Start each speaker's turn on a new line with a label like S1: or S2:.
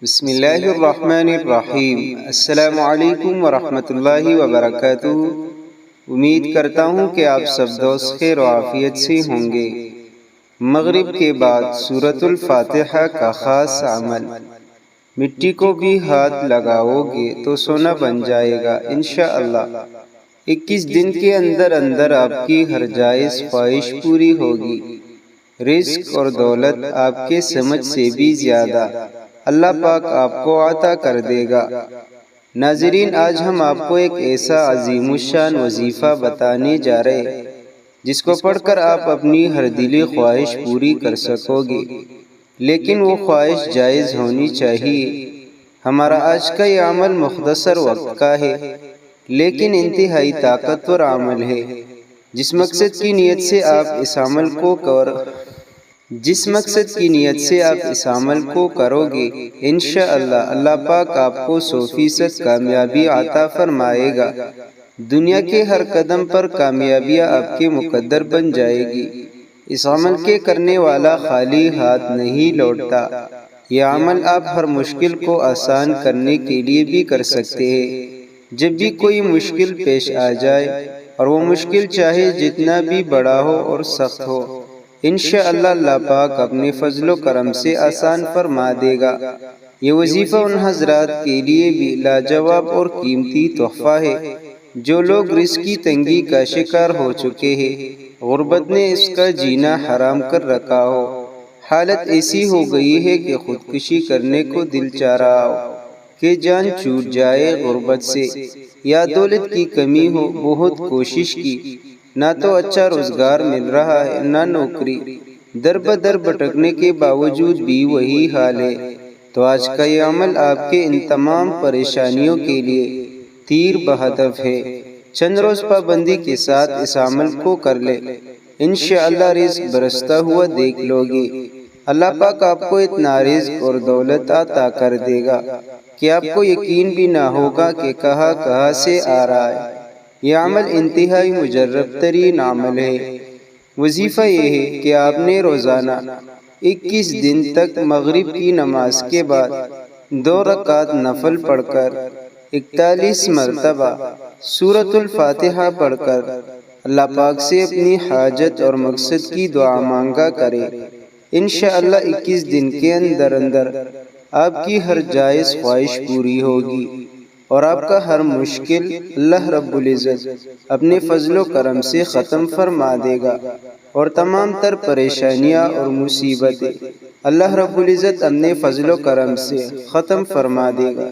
S1: بسم اللہ الرحمن الرحیم۔ السلام علیکم ورحمۃ اللہ وبرکاتہ۔ امید کرتا ہوں کہ آپ سب دوست خیر و عافیت سے ہوں گے۔ مغرب کے بعد سورۃ الفاتحہ کا خاص عمل۔ مٹی کو بھی ہاتھ لگاؤ گے تو سونا بن جائے گا انشاءاللہ۔ 21 دن کے اندر اندر آپ کی ہر جائز خواہش پوری ہوگی۔ رزق اور دولت آپ کے سمجھ سے بھی زیادہ اللہ پاک آپ کو عطا کر دے گا۔ ناظرین، آج ہم آپ کو ایک ایسا عظیم الشان وظیفہ بتانے جا رہے ہیں جس کو پڑھ کر آپ اپنی ہر دلی خواہش پوری کر سکو گے، لیکن وہ خواہش جائز ہونی چاہیے۔ ہمارا آج کا یہ عمل مختصر وقت کا ہے لیکن انتہائی طاقتور عمل ہے۔ جس مقصد کی نیت سے آپ اس عمل کو کرو گے انشاءاللہ اللہ پاک آپ کو 100% کامیابی عطا فرمائے گا۔ دنیا کے ہر قدم پر کامیابیاں آپ کے مقدر بن جائے گی۔ اس عمل کے کرنے والا خالی ہاتھ نہیں لوٹتا۔ یہ عمل آپ ہر مشکل کو آسان کرنے کے لیے بھی کر سکتے ہیں۔ جب بھی کوئی مشکل پیش آ جائے، اور وہ مشکل چاہے جتنا بھی بڑا ہو اور سخت ہو، انشاءاللہ اللہ پاک اپنے فضل و کرم سے آسان فرما دے گا۔ یہ وظیفہ ان حضرات کے لیے بھی لاجواب اور قیمتی تحفہ ہے جو لوگ رزق کی تنگی کا شکار ہو چکے ہیں، غربت نے اس کا جینا حرام کر رکھا ہو، حالت ایسی ہو گئی ہے کہ خودکشی کرنے کو دل چاہ رہا ہو کہ جان چھوٹ جائے غربت سے، یا دولت کی کمی ہو، بہت کوشش کی، نہ تو اچھا روزگار مل رہا ہے نہ نوکری، در بدر بھٹکنے کے باوجود بھی وہی حال ہے، تو آج کا یہ عمل آپ کے ان تمام پریشانیوں کے لیے تیر بہدف ہے۔ چند روز پابندی کے ساتھ اس عمل کو کر لے، انشاءاللہ رزق برستا ہوا دیکھ لو گے۔ اللہ پاک آپ کو اتنا رزق اور دولت عطا کر دے گا کہ آپ کو یقین بھی نہ ہوگا کہ کہاں سے آ رہا ہے۔ یہ عمل انتہائی مجرب ترین عمل ہے۔ وظیفہ یہ ہے کہ آپ نے روزانہ 21 دن تک مغرب کی نماز کے بعد 2 رکعت نفل پڑھ کر 41 مرتبہ سورۃ الفاتحہ پڑھ کر اللہ پاک سے اپنی حاجت اور مقصد کی دعا مانگا کرے۔ انشاءاللہ 21 دن کے اندر اندر آپ کی ہر جائز خواہش پوری ہوگی اور آپ کا ہر مشکل اللہ رب العزت اپنے فضل و کرم سے ختم فرما دے گا، اور تمام تر پریشانیاں اور مصیبتیں اللہ رب العزت اپنے فضل و کرم سے ختم فرما دے گا۔